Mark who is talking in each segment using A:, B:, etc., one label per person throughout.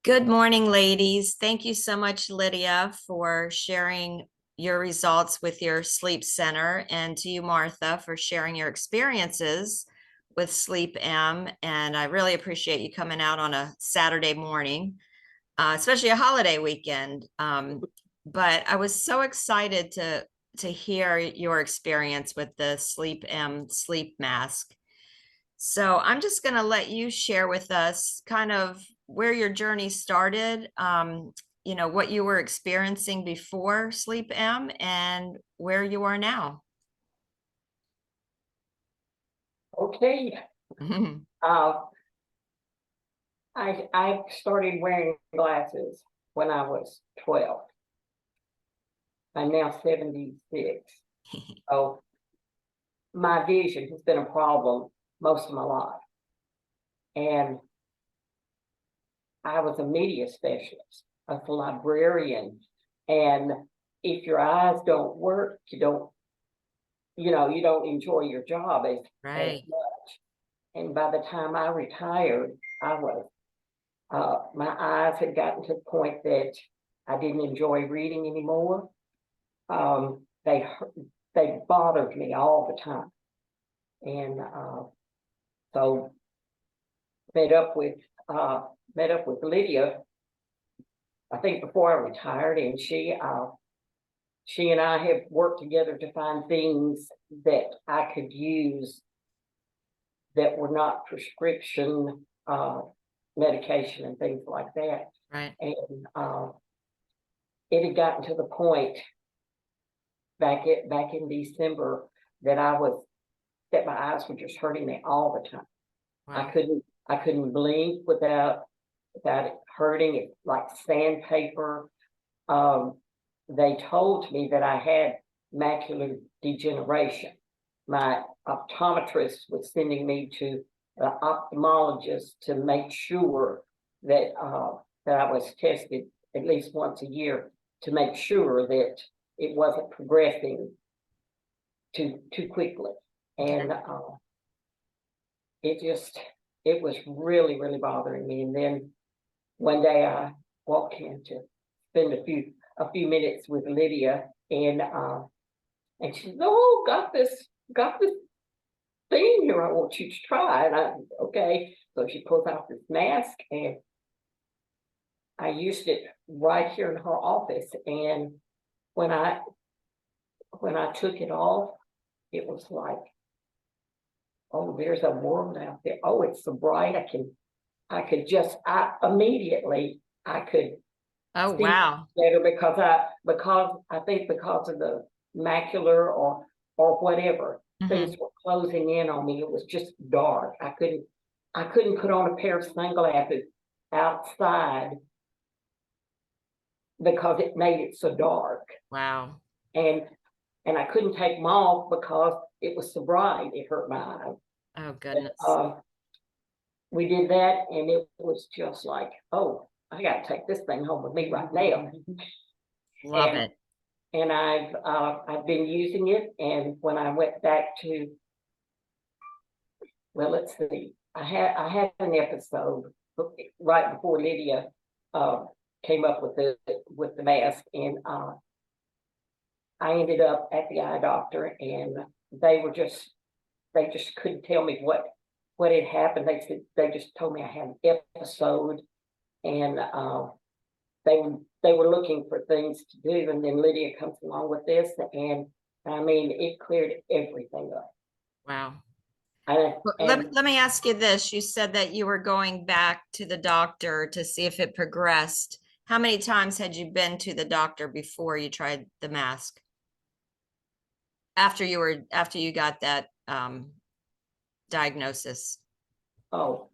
A: Good morning, ladies. Thank you so much, Lydia, for sharing your results with your sleep center, and to you, Martha, for sharing your experiences with SleepM. And I really appreciate you coming out on a Saturday morning, especially a holiday weekend. But I was so excited to hear your experience with the SleepM sleep mask. So I'm just going to let you share with us kind of where your journey started, what you were experiencing before Sleep M and where you are now.
B: Okay. Uh, I started wearing glasses when I was 12. I'm now 76. So my vision has been a problem most of my life. And I was a media specialist, I was a librarian. And if your eyes don't work, you don't enjoy your job as
A: Right.
B: much. And by the time I retired, my eyes had gotten to the point that I didn't enjoy reading anymore. They bothered me all the time, and so met up with Lydia, I think before I retired, and she and I have worked together to find things that I could use that were not prescription medication and things like that.
A: Right.
B: And it had gotten to the point back in December that my eyes were just hurting me all the time.
A: Wow.
B: I couldn't blink without it hurting. It's like sandpaper. They told me that I had macular degeneration. My optometrist was sending me to the ophthalmologist to make sure that I was tested at least once a year to make sure that it wasn't progressing too quickly. And it was really, really bothering me. And then one day I walked in to spend a few minutes with Lydia, and she said, "Oh, got this thing here I want you to try." And I, okay. So she pulls out this mask, and I used it right here in her office. And when I took it off, it was like, oh, there's a world out there. Oh, it's so bright. I could immediately I could
A: Oh,
B: see
A: wow.
B: better because I think because of the macular or whatever, things were closing in on me. It was just dark. I couldn't put on a pair of sunglasses outside because it made it so dark.
A: Wow.
B: And I couldn't take them off because it was so bright. It hurt my eyes.
A: Oh, goodness.
B: We did that, and it was just like, oh, I got to take this thing home with me right now.
A: Love it.
B: And I've been using it. And when I went back to, well, let's see, I had an episode right before Lydia came up with the mask, and I ended up at the eye doctor, and they just couldn't tell me what had happened. They just told me I had an episode, and they were looking for things to do. And then Lydia comes along with this, and I mean, it cleared everything up.
A: Wow.
B: Let
A: me ask you this. You said that you were going back to the doctor to see if it progressed. How many times had you been to the doctor before you tried the mask? After you got that diagnosis?
B: Oh,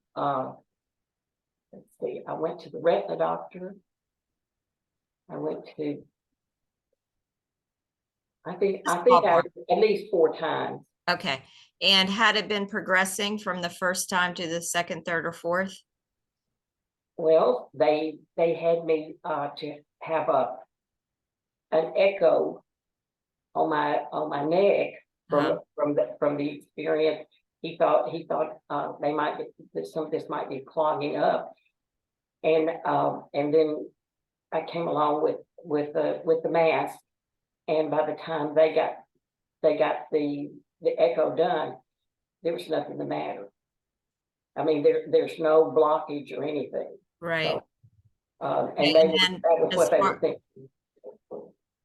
B: let's see. I went to the retina doctor. I think at least 4 times.
A: Okay. And had it been progressing from the first time to the second, third, or fourth?
B: Well, they had me to have an echo on my neck from the experience. He thought some of this might be clogging up, And then I came along with the mask, and by the time they got the echo done, there was nothing the matter. I mean, there's no blockage or anything.
A: Right.
B: So, and
A: Okay,
B: that
A: and then
B: was
A: as
B: what they were
A: far,
B: thinking.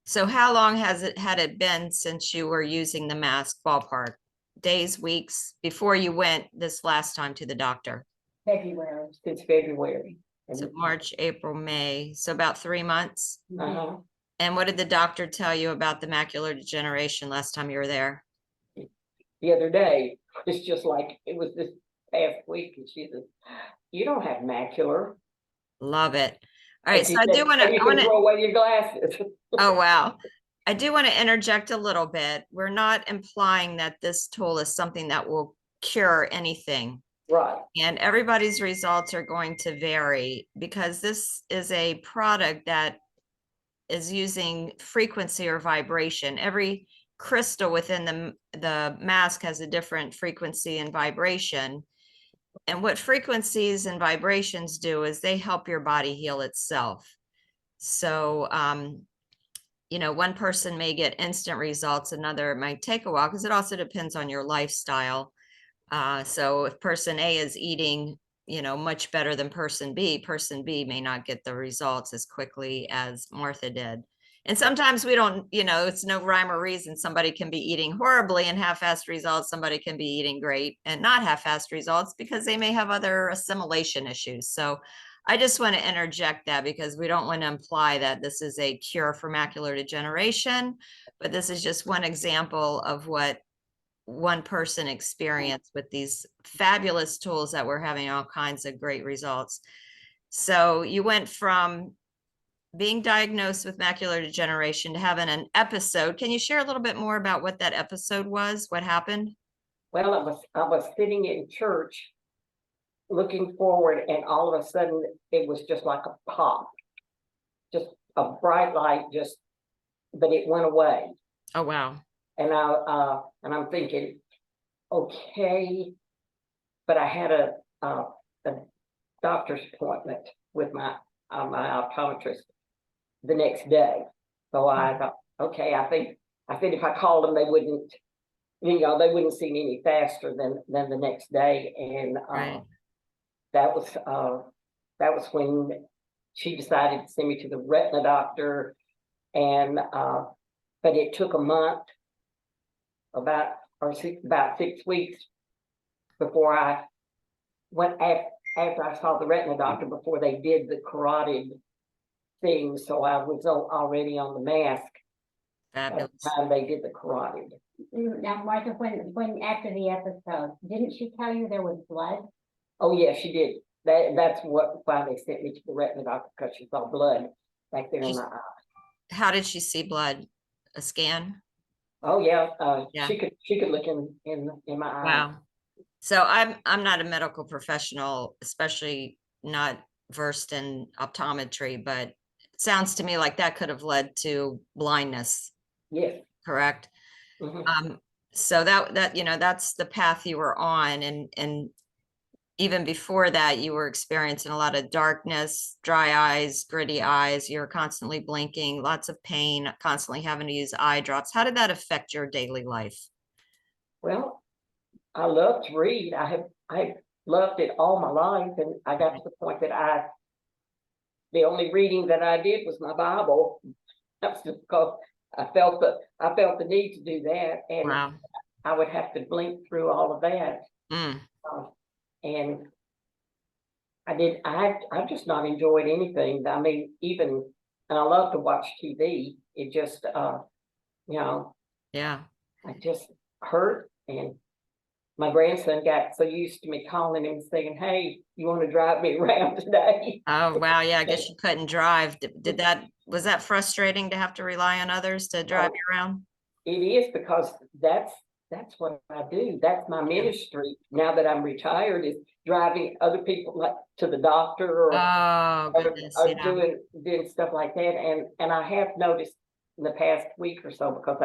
A: so how long had it been since you were using the mask, ballpark? Days, weeks, before you went this last time to the doctor?
B: February, since February.
A: So March, April, May, so about 3 months.
B: Uh-huh.
A: And what did the doctor tell you about the macular degeneration last time you were there?
B: The other day, it's just like it was this past week, and she said, "You don't have macular."
A: Love it. All
B: And
A: right, so
B: she
A: I
B: said,
A: do want
B: "And
A: to,
B: you can throw away your glasses."
A: oh, wow. I do want to interject a little bit. We're not implying that this tool is something that will cure anything.
B: Right.
A: And everybody's results are going to vary because this is a product that is using frequency or vibration. Every crystal within the mask has a different frequency and vibration. And what frequencies and vibrations do is they help your body heal itself. So, one person may get instant results, another might take a while because it also depends on your lifestyle. So if person A is eating, much better than person B may not get the results as quickly as Martha did. And sometimes we don't, it's no rhyme or reason. Somebody can be eating horribly and have fast results. Somebody can be eating great and not have fast results because they may have other assimilation issues. So I just want to interject that because we don't want to imply that this is a cure for macular degeneration, but this is just one example of what one person experienced with these fabulous tools that we're having all kinds of great results. So you went from being diagnosed with macular degeneration to having an episode. Can you share a little bit more about what that episode was? What happened?
B: Well, I was sitting in church looking forward, and all of a sudden it was just like a pop, just a bright light, but it went away.
A: Oh, wow.
B: And I'm thinking, okay, but I had a doctor's appointment with my optometrist the next day. So I thought, okay, I think if I called them, they wouldn't see me any faster than the next day. And
A: Right.
B: that was when she decided to send me to the retina doctor, and but it took a month, about 6 weeks before I went after I saw the retina doctor, before they did the carotid thing. So I was already on the mask at
A: Fabulous.
B: the time they did the carotid.
C: Now, Martha, when after the episode, didn't she tell you there was blood?
B: Oh yeah, she did. That's why they sent me to the retina doctor, because she saw blood back there in my eye.
A: How did she see blood? A scan?
B: Oh yeah,
A: Yeah.
B: she could look in my eye.
A: Wow. So I'm not a medical professional, especially not versed in optometry, but it sounds to me like that could have led to blindness,
B: Yes.
A: correct?
B: Mhm.
A: So that's the path you were on, and even before that, you were experiencing a lot of darkness, dry eyes, gritty eyes. You were constantly blinking, lots of pain, constantly having to use eye drops. How did that affect your daily life?
B: Well, I love to read. I loved it all my life, and I got to the point that the only reading that I did was my Bible. That's just because I felt the need to do that, and
A: Wow.
B: I would have to blink through all of that.
A: Mm.
B: And I've just not enjoyed anything. I mean, and I love to watch TV. It just,
A: Yeah.
B: I just hurt. And my grandson got so used to me calling him saying, "Hey, you want to drive me around today?"
A: Oh, wow. Yeah, I guess you couldn't drive. Was that frustrating to have to rely on others to drive you around?
B: It is, because that's what I do. That's my ministry. Now that I'm retired, is driving other people, like to the doctor,
A: Oh, goodness.
B: or
A: Yeah.
B: doing stuff like that. And I have noticed in the past week or so, because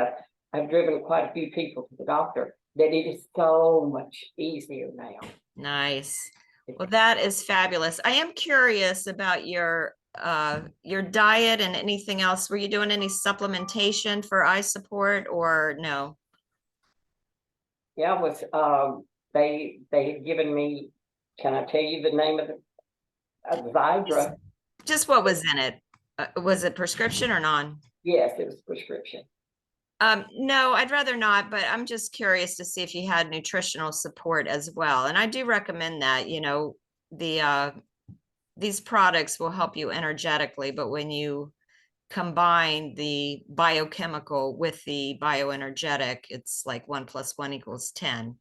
B: I've driven quite a few people to the doctor, that it is so much easier now.
A: Nice. Well, that is fabulous. I am curious about your diet and anything else. Were you doing any supplementation for eye support or no?
B: Yeah, they had given me, can I tell you the name of the, Vidra?
A: Just what was in it? Was it prescription or non?
B: Yes, it was prescription.
A: No, I'd rather not, but I'm just curious to see if you had nutritional support as well. And I do recommend that, these products will help you energetically, but when you combine the biochemical with the bioenergetic, it's like 1 + 1 = 10.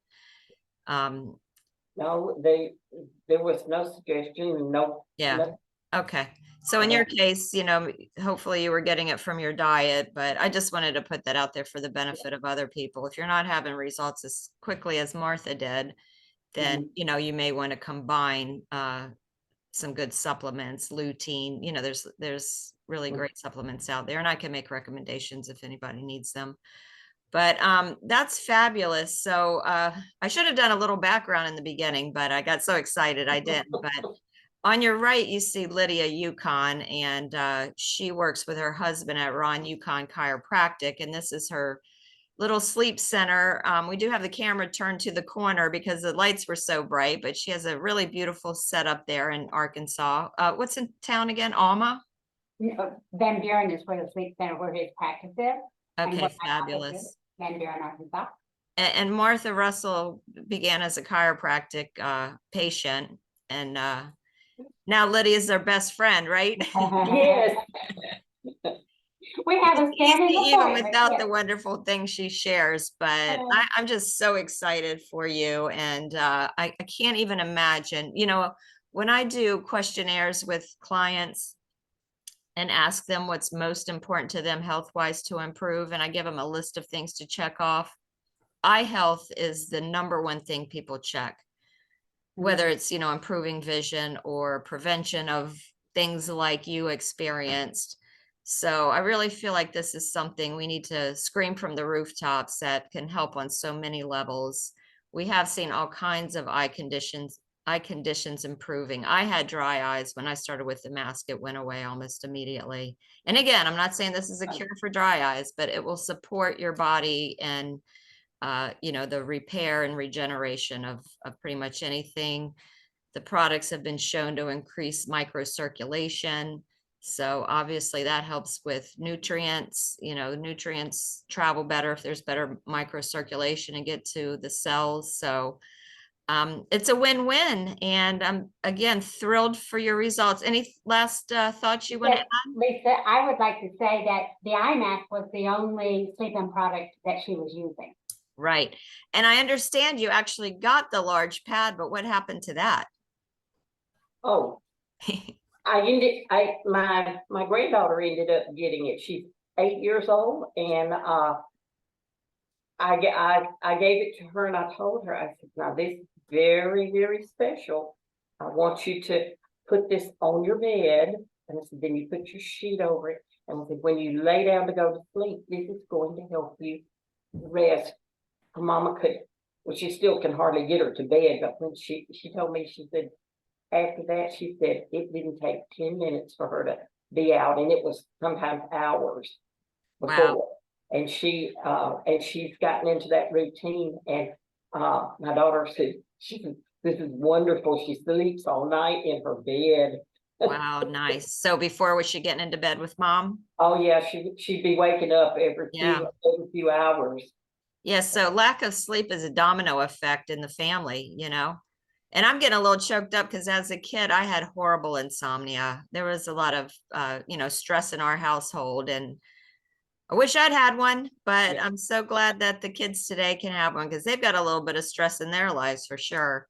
B: No, there was no suggestion, no.
A: Yeah.
B: No,
A: Okay. So in your case, hopefully you were getting it from your diet, but I just wanted to put that out there for the benefit of other people. If you're not having results as quickly as Martha did, then, you may want to combine some good supplements, lutein, there's really great supplements out there, and I can make recommendations if anybody needs them. But that's fabulous. So I should have done a little background in the beginning, but I got so excited I didn't. But on your right, you see Lydia Yukon, and she works with her husband at Ron Yukon Chiropractic, and this is her little sleep center. We do have the camera turned to the corner because the lights were so bright, but she has a really beautiful setup there in Arkansas. What's in town again? Alma?
C: Van Buren is where the sleep center, where his practice is.
A: Okay, fabulous.
C: Van Buren, Arkansas.
A: And Martha Russell began as a chiropractic patient, and now Lydia is their best friend, right?
B: yes.
C: We have a standing
A: Even
C: appointment,
A: without
C: yes.
A: the wonderful things she shares, but I'm just so excited for you, and I can't even imagine, when I do questionnaires with clients and ask them what's most important to them health-wise to improve, and I give them a list of things to check off, eye health is the #1 thing people check, whether it's, improving vision or prevention of things like you experienced. So I really feel like this is something we need to scream from the rooftops that can help on so many levels. We have seen all kinds of eye conditions improving. I had dry eyes when I started with the mask. It went away almost immediately. And again, I'm not saying this is a cure for dry eyes, but it will support your body and the repair and regeneration of pretty much anything. The products have been shown to increase microcirculation. So obviously that helps with nutrients. Nutrients travel better if there's better microcirculation and get to the cells. So it's a win-win. And I'm, again, thrilled for your results. Any last thoughts you want to add?
C: Lisa, I would like to say that the eye mask was the only SleepM product that she was using.
A: Right. And I understand you actually got the large pad, but what happened to that?
B: Oh, my granddaughter ended up getting it. She's 8 years old, and I gave it to her, and I told her, I said, now this is very, very special. I want you to put this on your bed, and I said, then you put your sheet over it, and I said, when you lay down to go to sleep, this is going to help you rest. Her mama well, she still can hardly get her to bed, but when she told me, she said, after that, she said it didn't take 10 minutes for her to be out, and it was sometimes hours before.
A: Wow.
B: And she's gotten into that routine. And my daughter said, this is wonderful. She sleeps all night in her bed.
A: Wow, nice. So before, was she getting into bed with mom?
B: Oh yeah, she'd be waking up every few hours.
A: Yes, so lack of sleep is a domino effect in the family, And I'm getting a little choked up because as a kid, I had horrible insomnia. There was a lot of, stress in our household, and I wish I'd had one, but I'm so glad that the kids today can have one because they've got a little bit of stress in their lives for sure.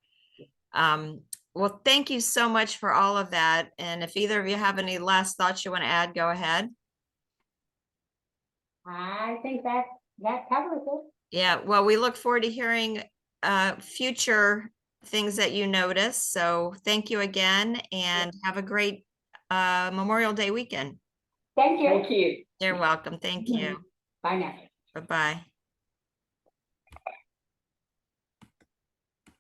A: Well, thank you so much for all of that. And if either of you have any last thoughts you want to add, go ahead.
C: I think that covers it.
A: Yeah, well, we look forward to hearing future things that you notice. So thank you again, and have a great Memorial Day weekend.
C: Thank you.
B: Thank you.
A: You're welcome. Thank you.
C: Bye now.
A: Bye-bye.